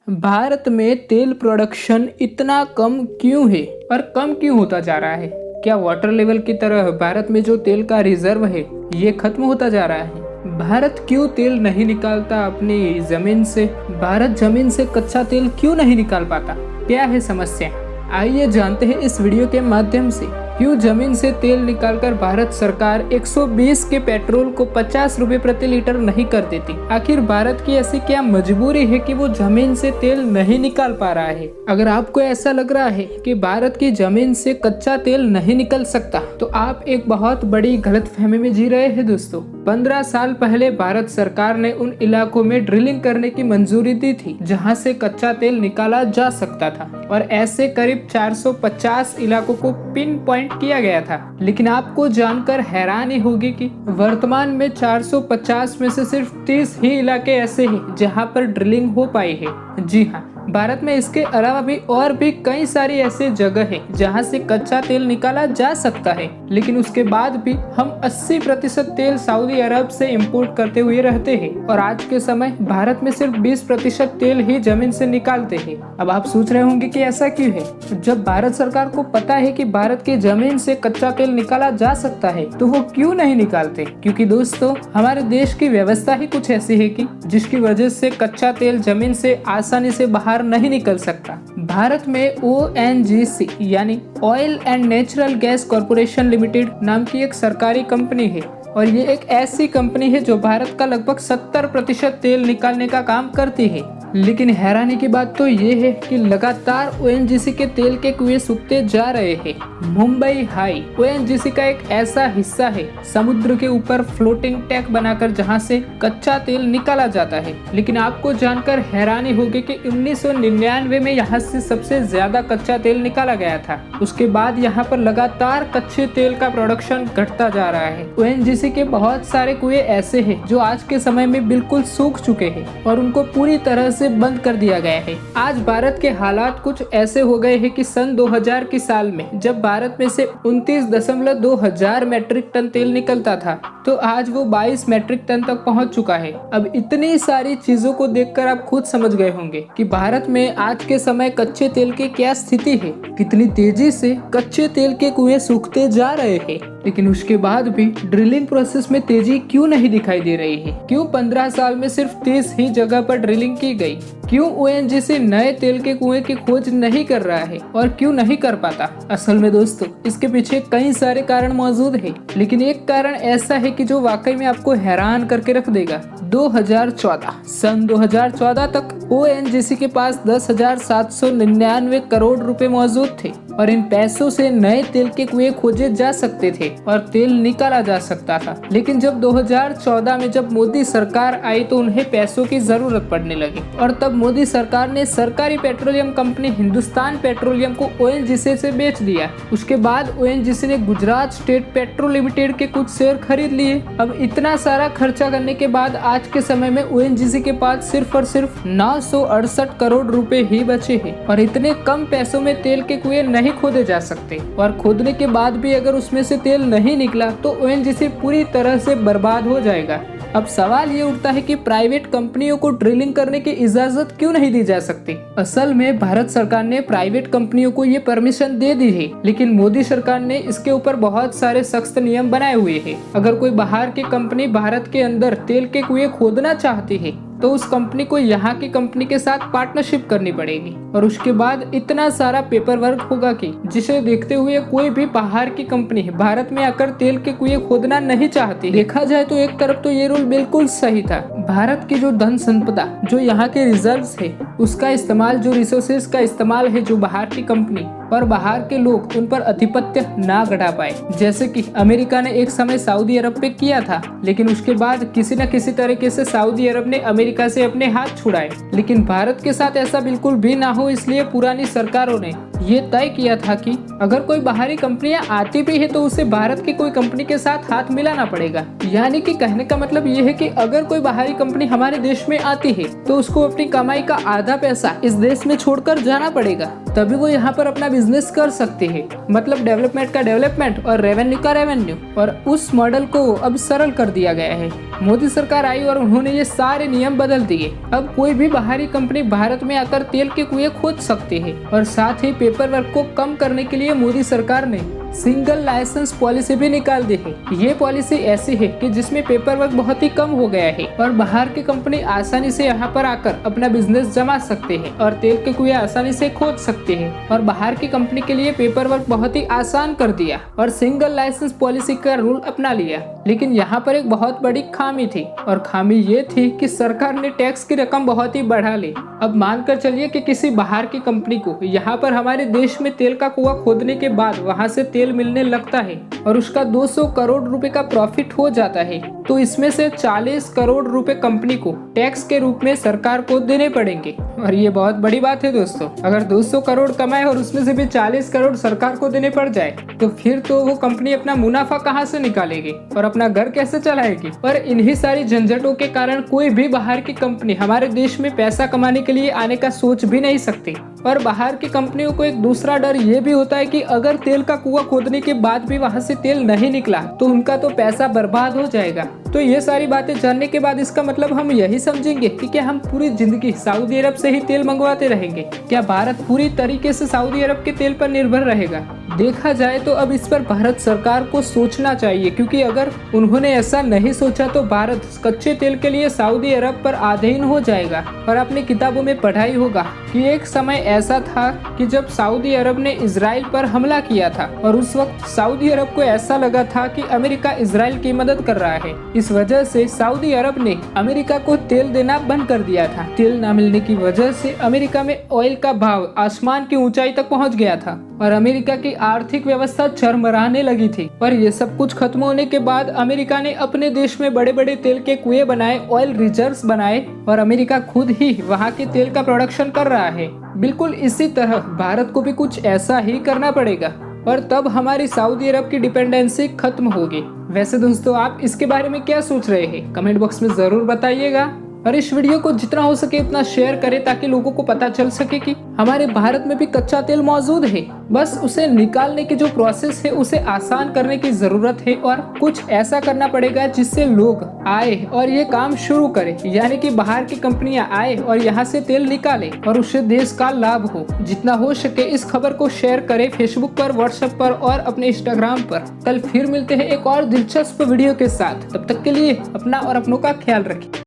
भारत में तेल प्रोडक्शन इतना कम क्यों है और कम क्यों होता जा रहा है? क्या वाटर लेवल की तरह भारत में जो तेल का रिजर्व है ये खत्म होता जा रहा है? भारत क्यों तेल नहीं निकालता अपनी जमीन से? भारत जमीन से कच्चा तेल क्यों नहीं निकाल पाता? क्या है समस्या? आइए जानते हैं इस वीडियो के माध्यम से क्यों जमीन से तेल निकालकर भारत सरकार 120 के पेट्रोल को 50 रुपए प्रति लीटर नहीं कर देती। आखिर भारत की ऐसी क्या मजबूरी है कि वो जमीन से तेल नहीं निकाल पा रहा है? अगर आपको ऐसा लग रहा है कि भारत की जमीन से कच्चा तेल नहीं निकल सकता तो आप एक बहुत बड़ी गलतफहमी में जी रहे हैं दोस्तों। 15 साल पहले भारत सरकार ने उन इलाकों में ड्रिलिंग करने की मंजूरी दी थी जहां से कच्चा तेल निकाला जा सकता था और ऐसे करीब 450 इलाकों को पिन पॉइंट किया गया था। लेकिन आपको जानकर हैरानी होगी कि वर्तमान में 450 में से सिर्फ 30 ही इलाके ऐसे हैं जहां पर ड्रिलिंग हो पाई है। जी हाँ, भारत में इसके अलावा भी और भी कई सारी ऐसे जगह है जहां से कच्चा तेल निकाला जा सकता है, लेकिन उसके बाद भी हम 80% तेल सऊदी अरब से इंपोर्ट करते हुए रहते हैं और आज के समय भारत में सिर्फ 20% तेल ही जमीन से निकालते हैं। अब आप सोच रहे होंगे कि ऐसा क्यों है? जब भारत सरकार को पता है कि भारत की जमीन से कच्चा तेल निकाला जा सकता है तो वो क्यों नहीं निकालते? क्योंकि दोस्तों, हमारे देश की व्यवस्था ही कुछ ऐसी है कि जिसकी वजह से कच्चा तेल जमीन से आसानी से बाहर नहीं निकल सकता। भारत में ONGC यानी oil and natural gas corporation limited नाम की एक सरकारी कंपनी है और ये एक ऐसी कंपनी है जो भारत का लगभग 70% तेल निकालने का काम करती है। लेकिन हैरानी की बात तो ये है कि लगातार ONGC के तेल के कुएं सूखते जा रहे हैं। मुंबई हाई ONGC का एक ऐसा हिस्सा है समुद्र के ऊपर फ्लोटिंग टैंक बनाकर जहां से कच्चा तेल निकाला जाता है। लेकिन आपको जानकर हैरानी होगी कि 1999 में यहाँ से सबसे ज्यादा कच्चा तेल निकाला गया था। उसके बाद यहाँ पर लगातार कच्चे तेल का प्रोडक्शन घटता जा रहा है। ONGC के बहुत सारे कुएं ऐसे हैं जो आज के समय में बिल्कुल सूख चुके हैं और उनको पूरी तरह से बंद कर दिया गया है। आज भारत के हालात कुछ ऐसे हो गए हैं कि सन 2000 की साल में जब भारत में से 29.2 हजार मैट्रिक टन तेल निकलता था तो आज वो 22 मैट्रिक टन तक पहुंच चुका है। अब इतनी सारी चीजों को देखकर आप खुद समझ गए होंगे कि भारत में आज के समय कच्चे तेल की क्या स्थिति है। कितनी तेजी से कच्चे तेल के कुएं सूखते जा रहे हैं। लेकिन उसके बाद भी ड्रिलिंग प्रोसेस में तेजी क्यों नहीं दिखाई दे रही है? क्यों 15 साल में सिर्फ 30 ही जगह पर ड्रिलिंग की गई? क्यों ONGC नए तेल के कुएं की खोज नहीं कर रहा है और क्यों नहीं कर पाता? असल में दोस्तों, इसके पीछे कई सारे कारण मौजूद हैं, लेकिन एक कारण ऐसा है कि जो वाकई में आपको हैरान करके रख देगा। 2014 सन 2014 तक ONGC के पास 10,799 करोड़ रुपए मौजूद थे और इन पैसों से नए तेल के कुएं खोजे जा सकते थे और तेल निकाला जा सकता था। लेकिन जब 2014 में जब मोदी सरकार आई तो उन्हें पैसों की जरूरत पड़ने लगी और तब मोदी सरकार ने सरकारी पेट्रोलियम कंपनी हिंदुस्तान पेट्रोलियम को ONGC से बेच दिया। उसके बाद ONGC ने गुजरात स्टेट पेट्रोल लिमिटेड के कुछ शेयर खरीद लिए। अब इतना सारा खर्चा करने के बाद आज के समय में ONGC के पास सिर्फ और सिर्फ 968 करोड़ रुपए ही बचे हैं और इतने कम पैसों में तेल के कुएं नहीं खोदे जा सकते और खोदने के बाद भी अगर उसमें से तेल नहीं निकला तो ONGC पूरी तरह से बर्बाद हो जाएगा। अब सवाल ये उठता है कि प्राइवेट कंपनियों को ड्रिलिंग करने की इजाजत क्यों नहीं दी जा सकती? असल में भारत सरकार ने प्राइवेट कंपनियों को ये परमिशन दे दी है, लेकिन मोदी सरकार ने इसके ऊपर बहुत सारे सख्त नियम बनाए हुए हैं। अगर कोई बाहर की कंपनी भारत के अंदर तेल के कुएं खोदना चाहती है तो उस कंपनी को यहाँ की कंपनी के साथ पार्टनरशिप करनी पड़ेगी और उसके बाद इतना सारा पेपर वर्क होगा कि जिसे देखते हुए कोई भी बाहर की कंपनी भारत में आकर तेल के कुएं खोदना नहीं चाहती। देखा जाए तो एक तरफ तो ये रूल बिल्कुल सही था। भारत की जो धन संपदा, जो यहाँ के रिजर्व्स है, उसका इस्तेमाल, जो रिसोर्सेज का इस्तेमाल है, जो बाहर की कंपनी और बाहर के लोग उन पर आधिपत्य ना गढ़ा पाए। जैसे कि अमेरिका ने एक समय सऊदी अरब पे किया था, लेकिन उसके बाद किसी न किसी तरीके से सऊदी अरब ने अमेरिका से अपने हाथ छुड़ाए। लेकिन भारत के साथ ऐसा बिल्कुल भी ना हो, इसलिए पुरानी सरकारों ने ये तय किया था कि अगर कोई बाहरी कंपनियां आती भी है तो उसे भारत की कोई कंपनी के साथ हाथ मिलाना पड़ेगा। यानी कि कहने का मतलब ये है कि अगर कोई बाहरी कंपनी हमारे देश में आती है तो उसको अपनी कमाई का आधा पैसा इस देश में छोड़कर जाना पड़ेगा, तभी वो यहाँ पर अपना बिजनेस कर सकते हैं, मतलब डेवलपमेंट का डेवलपमेंट और रेवेन्यू का रेवेन्यू। और उस मॉडल को अब सरल कर दिया गया है। मोदी सरकार आई और उन्होंने ये सारे नियम बदल दिए। अब कोई भी बाहरी कंपनी भारत में आकर तेल के कुएं खोद सकती है। और साथ ही पेपर वर्क को कम करने के लिए मोदी सरकार ने सिंगल लाइसेंस पॉलिसी भी निकाल दी है। ये पॉलिसी ऐसी है कि जिसमें पेपर वर्क बहुत ही कम हो गया है और बाहर की कंपनी आसानी से यहाँ पर आकर अपना बिजनेस जमा सकते हैं और तेल के कुएं आसानी से खोद सकते हैं। और बाहर की कंपनी के लिए पेपर वर्क बहुत ही आसान कर दिया और सिंगल लाइसेंस पॉलिसी का रूल अपना लिया। लेकिन यहाँ पर एक बहुत बड़ी खामी थी, और खामी ये थी कि सरकार ने टैक्स की रकम बहुत ही बढ़ा ली। अब मानकर चलिए कि किसी बाहर की कंपनी को यहाँ पर हमारे देश में तेल का कुआं खोदने के बाद वहाँ से तेल मिलने लगता है और उसका 200 करोड़ रुपए का प्रॉफिट हो जाता है, तो इसमें से 40 करोड़ रुपए कंपनी को टैक्स के रूप में सरकार को देने पड़ेंगे। और ये बहुत बड़ी बात है दोस्तों। अगर 200 करोड़ कमाए और उसमें से भी 40 करोड़ सरकार को देने पड़ जाए, तो फिर तो वो कंपनी अपना मुनाफा कहाँ से निकालेगी और अपना घर कैसे चलाएगी। पर इन्हीं सारी झंझटों के कारण कोई भी बाहर की कंपनी हमारे देश में पैसा कमाने के लिए आने का सोच भी नहीं सकती। और बाहर की कंपनियों को एक दूसरा डर ये भी होता है कि अगर तेल का कुआं खोदने के बाद भी वहां से तेल नहीं निकला तो उनका तो पैसा बर्बाद हो जाएगा। तो ये सारी बातें जानने के बाद इसका मतलब हम यही समझेंगे कि क्या हम पूरी जिंदगी सऊदी अरब से ही तेल मंगवाते रहेंगे? क्या भारत पूरी तरीके से सऊदी अरब के तेल पर निर्भर रहेगा? देखा जाए तो अब इस पर भारत सरकार को सोचना चाहिए, क्योंकि अगर उन्होंने ऐसा नहीं सोचा तो भारत कच्चे तेल के लिए सऊदी अरब पर अधीन हो जाएगा। और अपनी किताबों में पढ़ाई होगा कि एक समय ऐसा था कि जब सऊदी अरब ने इजराइल पर हमला किया था और उस वक्त सऊदी अरब को ऐसा लगा था कि अमेरिका इजराइल की मदद कर रहा है। इस वजह से सऊदी अरब ने अमेरिका को तेल देना बंद कर दिया था। तेल न मिलने की वजह से अमेरिका में ऑयल का भाव आसमान की ऊंचाई तक पहुंच गया था और अमेरिका की आर्थिक व्यवस्था चरमराने लगी थी। और ये सब कुछ खत्म होने के बाद अमेरिका ने अपने देश में बड़े बड़े तेल के कुएं बनाए, ऑयल रिजर्व्स बनाए और अमेरिका खुद ही वहाँ के तेल का प्रोडक्शन कर रहा है। बिल्कुल इसी तरह भारत को भी कुछ ऐसा ही करना पड़ेगा और तब हमारी सऊदी अरब की डिपेंडेंसी खत्म होगी। वैसे दोस्तों, आप इसके बारे में क्या सोच रहे हैं? कमेंट बॉक्स में जरूर बताइएगा। और इस वीडियो को जितना हो सके उतना शेयर करें ताकि लोगों को पता चल सके कि हमारे भारत में भी कच्चा तेल मौजूद है। बस उसे निकालने की जो प्रोसेस है उसे आसान करने की जरूरत है और कुछ ऐसा करना पड़ेगा जिससे लोग आए और ये काम शुरू करें, यानी कि बाहर की कंपनियां आए और यहाँ से तेल निकाले और उससे देश का लाभ हो। जितना हो सके इस खबर को शेयर करें फेसबुक पर, व्हाट्सएप पर और अपने इंस्टाग्राम पर। कल फिर मिलते हैं एक और दिलचस्प वीडियो के साथ। तब तक के लिए अपना और अपनों का ख्याल रखें।